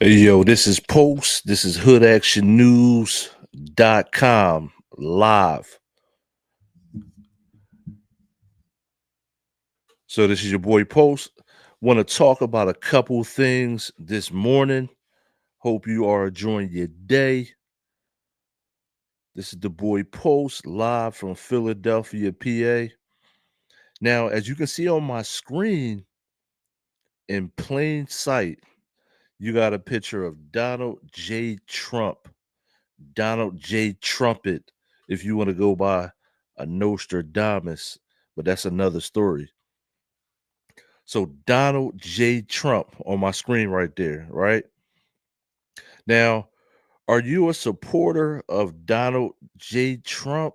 Hey, yo, this is Post. This is hoodactionnews.com live. So this is your boy Post. Want to talk about a couple things this morning. Hope you are enjoying your day. This is the boy Post live from Philadelphia, PA. Now, as you can see on my screen in plain sight, you got a picture of Donald J. Trump. Donald J. Trumpet, if you want to go by a Nostradamus, but that's another story. So Donald J. Trump on my screen right there, right? Now, are you a supporter of Donald J. Trump?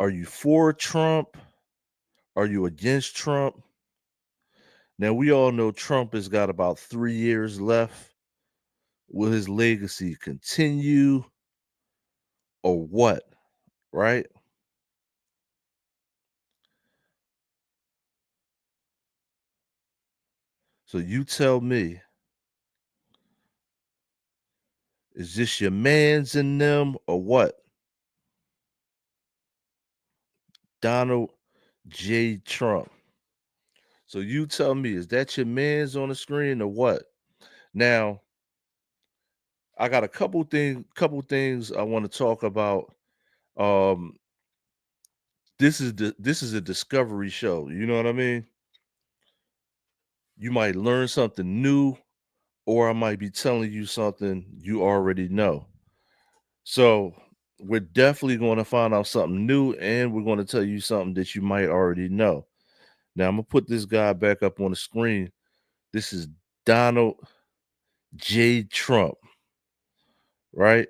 Are you for Trump? Are you against Trump? Now, we all know Trump has got about 3 years left. Will his legacy continue or what? Right? So you tell me, is this your mans in them or what? Donald J. Trump. So you tell me, is that your mans on the screen or what? Now, I got a couple things I want to talk about. Um, this is a discovery show. You know what I mean? You might learn something new, or I might be telling you something you already know. So we're definitely going to find out something new, and we're going to tell you something that you might already know. Now I'm gonna put this guy back up on the screen. This is Donald J. Trump, right?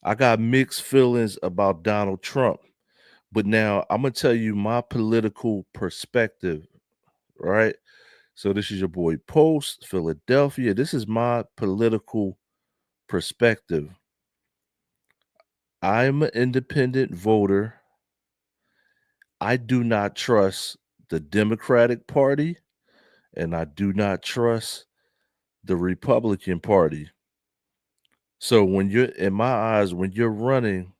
I got mixed feelings about Donald Trump, but now I'm gonna tell you my political perspective, right? So this is your boy Post, Philadelphia. This is my political perspective. I'm an independent voter. I do not trust the Democratic Party, and I do not trust the Republican Party. So when you're in my eyes, when you're running,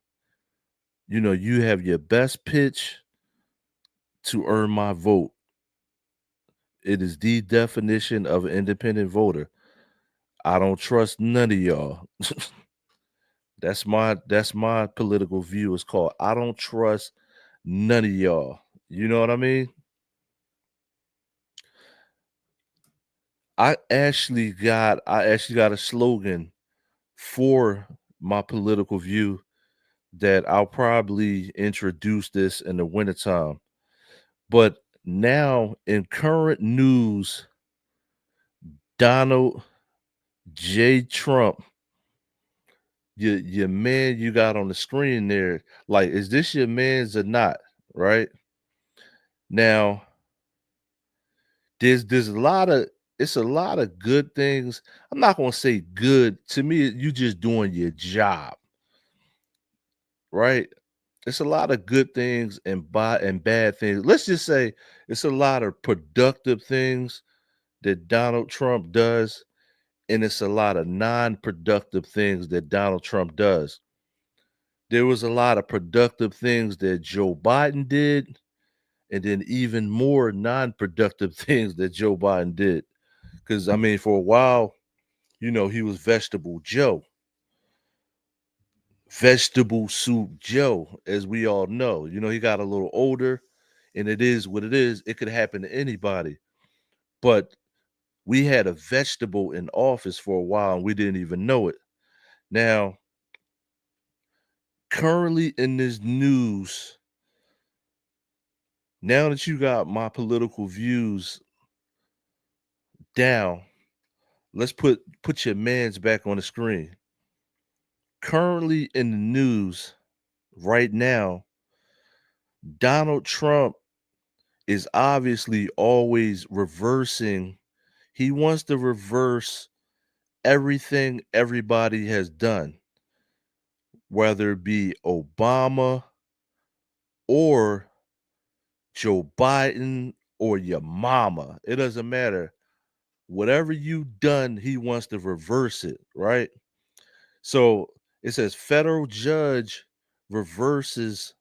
you have your best pitch to earn my vote. It is the definition of an independent voter. I don't trust none of y'all. That's my political view. It's called I don't trust none of y'all. You know what I mean? I actually got a slogan for my political view that I'll probably introduce this in the wintertime. But now in current news, Donald J. Trump, your man you got on the screen there, like, is this your man's or not? Right? Now, there's a lot of it's a lot of good things. I'm not gonna say good. To me, you just doing your job, right? It's a lot of good things and bad things. Let's just say it's a lot of productive things that Donald Trump does, and it's a lot of non-productive things that Donald Trump does. There was a lot of productive things that Joe Biden did, and then even more non-productive things that Joe Biden did. Because I mean, for a while, he was vegetable soup Joe, as we all know. He got a little older, and it is what it is. It could happen to anybody. But we had a vegetable in office for a while, and we didn't even know it. Now, currently in this news, now that you got my political views down, let's put your man's back on the screen. Currently in the news right now, Donald Trump is obviously always reversing. He wants to reverse everything everybody has done, whether it be Obama or Joe Biden or your mama. It doesn't matter. whatever you done, he wants to reverse it, right? So it says federal judge reverses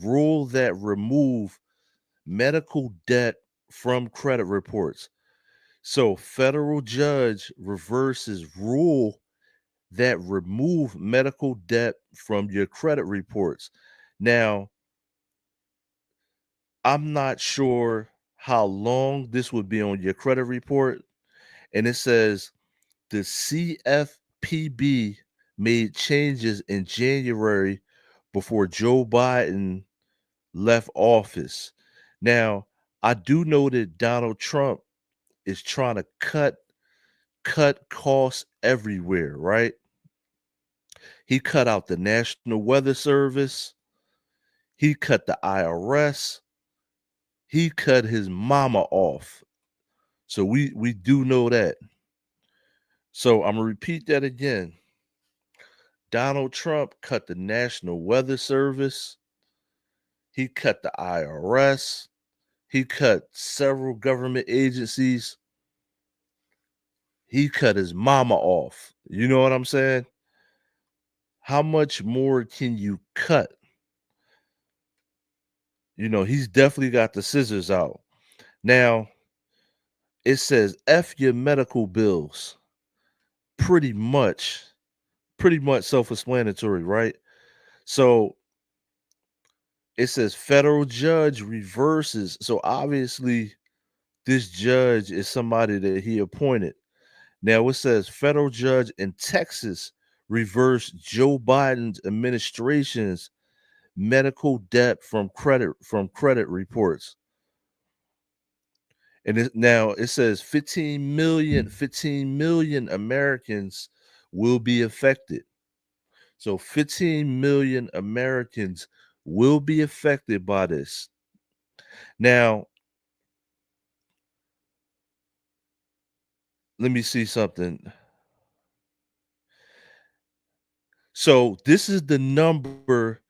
rule that remove medical debt from credit reports. So federal judge reverses rule that remove medical debt from your credit reports. Now, I'm not sure how long this would be on your credit report. And it says the CFPB made changes in January before Joe Biden left office. Now, I do know that Donald Trump is trying to cut costs everywhere, right? He cut out the National Weather Service, he cut the IRS, he cut his mama off. So we do know that. So I'm gonna repeat that again. Donald Trump cut the National Weather Service, he cut the IRS, he cut several government agencies, he cut his mama off. You know what I'm saying? How much more can you cut? He's definitely got the scissors out. Now, it says F your medical bills. Pretty much, pretty much self-explanatory, right? So it says federal judge reverses. So obviously, this judge is somebody that he appointed. Now it says federal judge in Texas reversed Joe Biden's administration's medical debt from credit reports. And now it says 15 million Americans will be affected. So 15 million Americans will be affected by this. Now, let me see something. So this is the number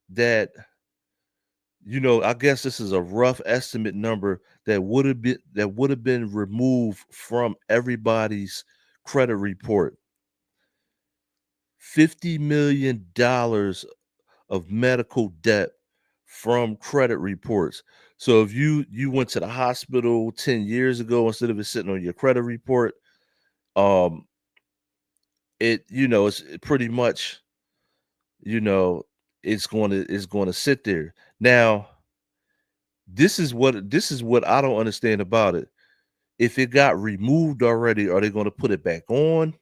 that I guess this is a rough estimate number that would have been removed from everybody's credit report. $50 million of medical debt from credit reports. So if you went to the hospital 10 years ago, instead of it sitting on your credit report, um, it's pretty much, you know, it's going to sit there. Now, this is what I don't understand about it. If it got removed already, are they going to put it back on?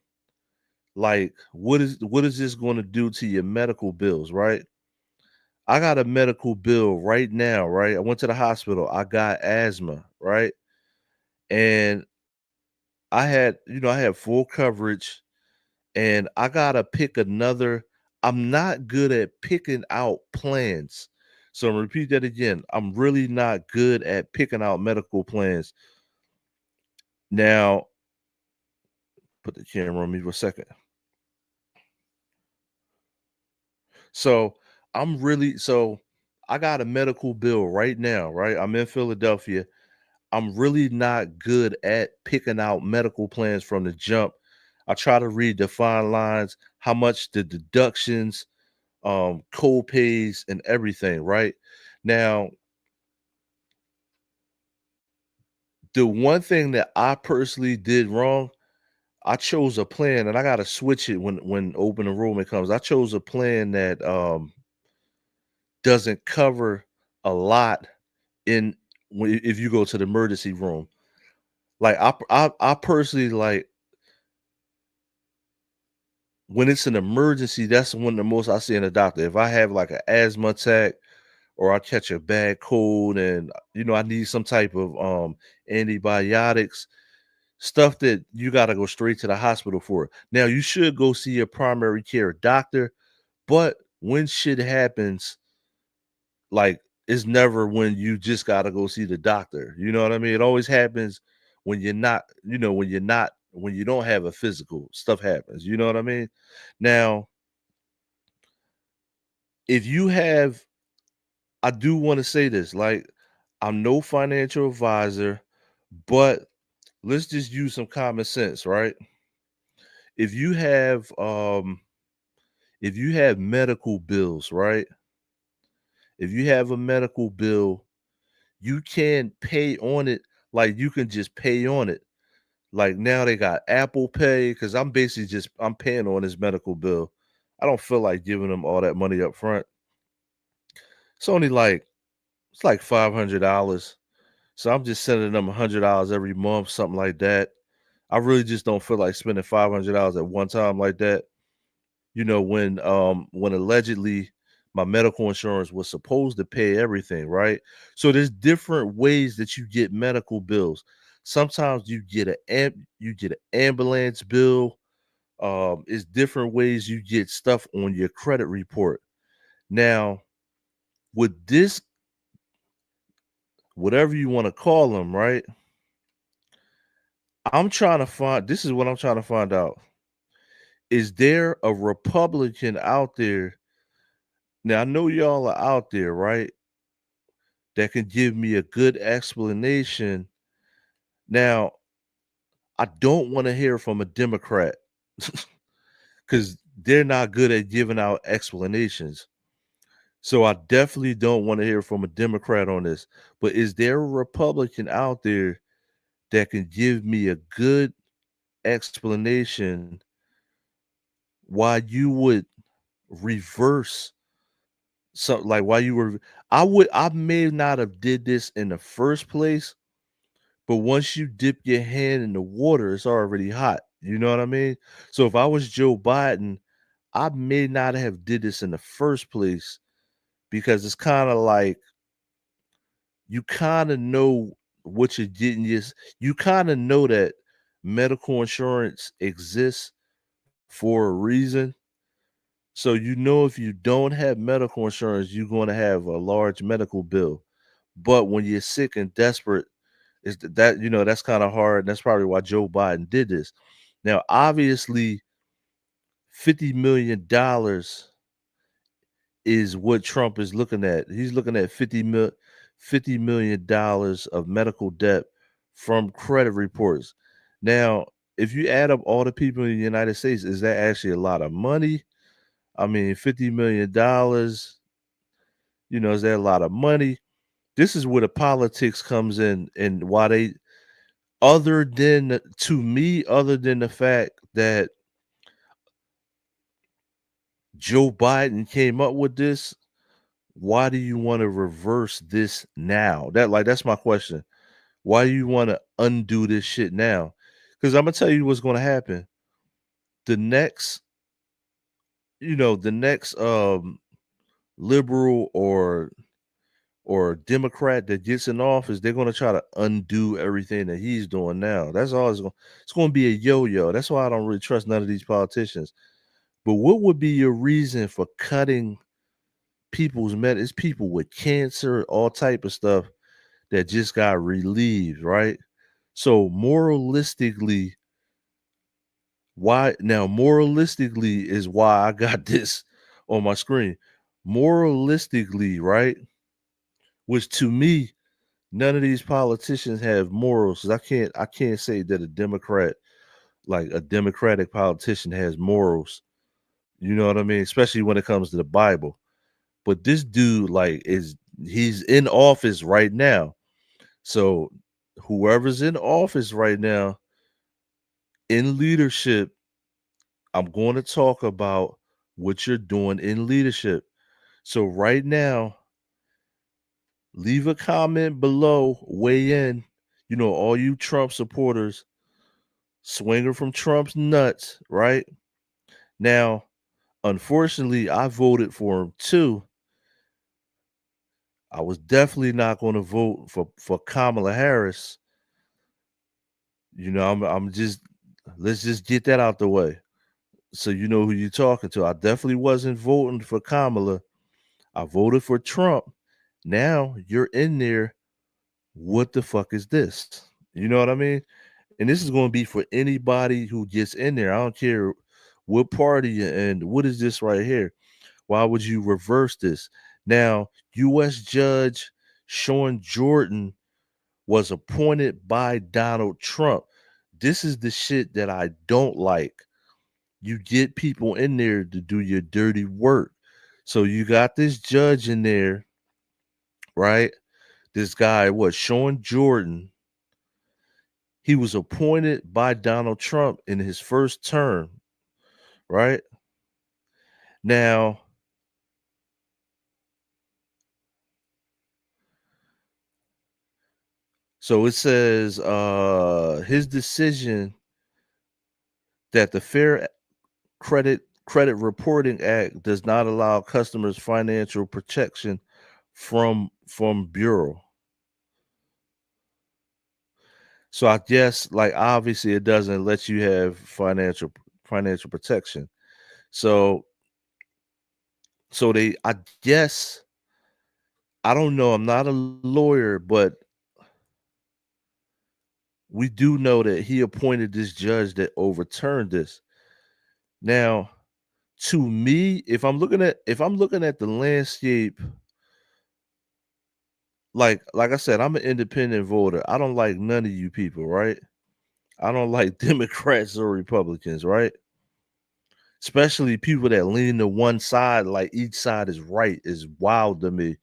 Like, what is this going to do to your medical bills, right? I got a medical bill right now, right? I went to the hospital. I got asthma, right? And I had full coverage, and I gotta pick another. I'm not good at picking out plans. So I'm repeat that again. I'm really not good at picking out medical plans. Now, put the camera on me for a second. So so I got a medical bill right now, right? I'm in Philadelphia. I'm really not good at picking out medical plans from the jump. I try to read the fine lines, how much the deductions, co-pays, and everything, right? Now, the one thing that I personally did wrong, I chose a plan, and I gotta switch it when open enrollment comes. I chose a plan that doesn't cover a lot in if you go to the emergency room. Like I personally like when it's an emergency, that's one of the most I see in a doctor. If I have like an asthma attack or I catch a bad cold and I need some type of antibiotics, stuff that you gotta go straight to the hospital for. Now you should go see your primary care doctor, but when shit happens, like it's never when you just gotta go see the doctor. You know what I mean? It always happens when you're not, when you don't have a physical, stuff happens. You know what I mean? Now, if you have I do want to say this, like, I'm no financial advisor, But let's just use some common sense, right? If you have if you have medical bills, right? If you have a medical bill, you can pay on it like you can just pay on it. Like now they got Apple Pay because I'm basically just I'm paying on his medical bill. I don't feel like giving him all that money up front. It's only like it's like $500. So I'm just sending them $100 every month, something like that. I really just don't feel like spending $500 at one time like that. When allegedly my medical insurance was supposed to pay everything, right? So there's different ways that you get medical bills. Sometimes you get an ambulance bill. It's different ways you get stuff on your credit report. Now, with this, whatever you want to call them, right? This is what I'm trying to find out. Is there a Republican out there? Now I know y'all are out there, right? That can give me a good explanation. Now, I don't want to hear from a Democrat because they're not good at giving out explanations. So I definitely don't want to hear from a Democrat on this. But is there a Republican out there that can give me a good explanation why you would reverse something like why you were I may not have did this in the first place, but once you dip your hand in the water, it's already hot. You know what I mean? So if I was Joe Biden, I may not have did this in the first place because it's kind of like you kind of know what you're getting. You kind of know that medical insurance exists for a reason. So you know if you don't have medical insurance, you're going to have a large medical bill. But when you're sick and desperate, that's kind of hard. That's probably why Joe Biden did this. Now, obviously, $50 million is what Trump is looking at. He's looking at $50 million of medical debt from credit reports. Now, if you add up all the people in the United States, is that actually a lot of money? I mean, $50 million, is that a lot of money? This is where the politics comes in and why they other than the fact that Joe Biden came up with this, why do you want to reverse this now? That's my question. Why do you want to undo this shit now? Because I'm gonna tell you what's gonna happen. The next, the next liberal or Democrat that gets in office, they're gonna try to undo everything that he's doing now. That's all it's gonna be a yo-yo. That's why I don't really trust none of these politicians. But what would be your reason for cutting people's It's people with cancer, all type of stuff that just got relieved, right? So moralistically is why I got this on my screen. Moralistically, right? Which to me, none of these politicians have morals. 'Cause I can't say that a Democratic politician has morals. You know what I mean? Especially when it comes to the Bible. But this dude, he's in office right now. So whoever's in office right now in leadership, I'm going to talk about what you're doing in leadership. So right now, leave a comment below, weigh in. All you Trump supporters, swinger from Trump's nuts, right? Now, unfortunately, I voted for him too. I was definitely not going to vote for Kamala Harris. I'm just let's just get that out the way. So you know who you're talking to. I definitely wasn't voting for Kamala. I voted for Trump. Now you're in there. What the fuck is this? You know what I mean? And this is going to be for anybody who gets in there. I don't care what party you're in. What is this right here? Why would you reverse this? Now, U.S. Judge Sean Jordan was appointed by Donald Trump. This is the shit that I don't like. You get people in there to do your dirty work. So you got this judge in there, right? This guy, what, Sean Jordan, he was appointed by Donald Trump in his first term, right? Now, so it says his decision that the Fair Credit Reporting Act does not allow customers financial protection from bureau. So I guess like obviously it doesn't let you have financial protection. So they I guess I don't know, I'm not a lawyer, but we do know that he appointed this judge that overturned this. Now, to me, if I'm looking at the landscape, like I said, I'm an independent voter. I don't like none of you people, right? I don't like Democrats or Republicans, right? Especially people that lean to one side, like each side is right, is wild to me.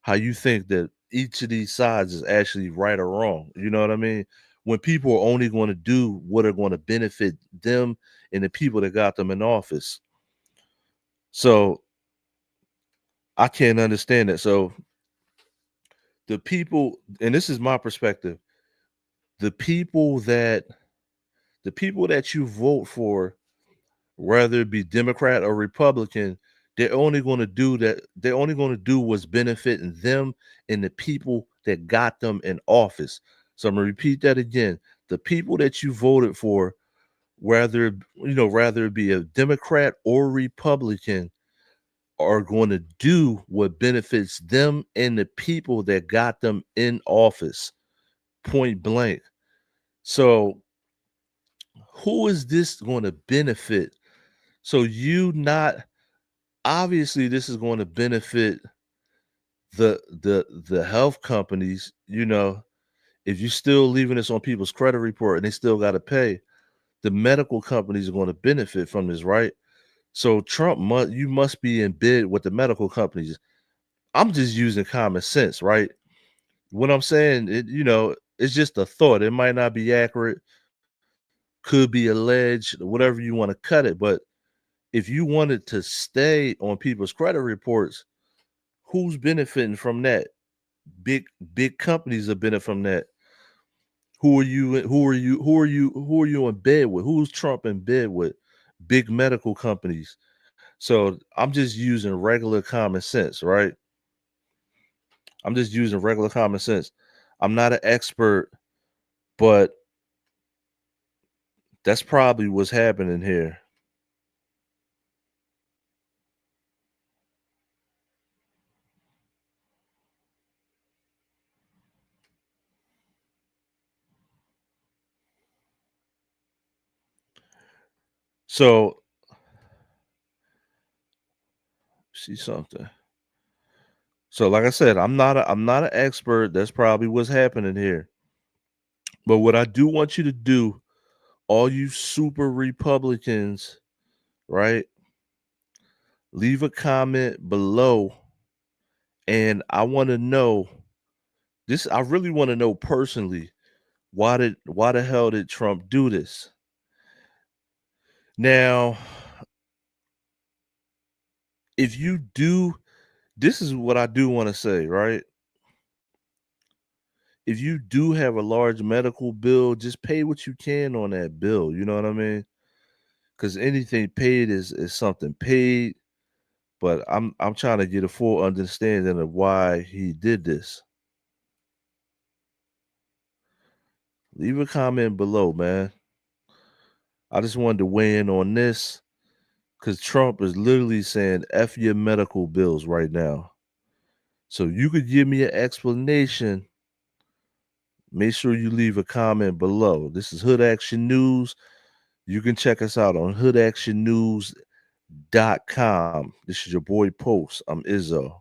How you think that each of these sides is actually right or wrong. You know what I mean? When people are only going to do what are going to benefit them and the people that got them in office. So I can't understand that. So the people, and this is my perspective, the people that you vote for, whether it be Democrat or Republican, they're only going to do what's benefiting them and the people that got them in office. So I'm gonna repeat that again. The people that you voted for, whether it be a Democrat or Republican, are going to do what benefits them and the people that got them in office. Point blank. So who is this going to benefit? So you not obviously this is going to benefit the health companies, if you're still leaving this on people's credit report and they still got to pay, the medical companies are going to benefit from this, right? So you must be in bid with the medical companies. I'm just using common sense, right? What I'm saying, it's just a thought. It might not be accurate, could be alleged, whatever you want to cut it. But if you wanted to stay on people's credit reports, who's benefiting from that? Big big companies are benefiting from that. Who are you in bed with? Who's Trump in bed with? Big medical companies. So I'm just using regular common sense, right? I'm just using regular common sense. I'm not an expert, but that's probably what's happening here. So see something. So like I said, I'm not an expert. That's probably what's happening here. But what I do want you to do, all you super Republicans, right? Leave a comment below. And I want to know this. I really want to know personally, why the hell did Trump do this? Now, if you do, this is what I do want to say, right? If you do have a large medical bill, just pay what you can on that bill. You know what I mean? Because anything paid is something paid. But I'm trying to get a full understanding of why he did this. Leave a comment below, man. I just wanted to weigh in on this because Trump is literally saying F your medical bills right now. So you could give me an explanation. Make sure you leave a comment below. This is Hood Action News. You can check us out on hoodactionnews.com. This is your boy Post. I'm Izzo.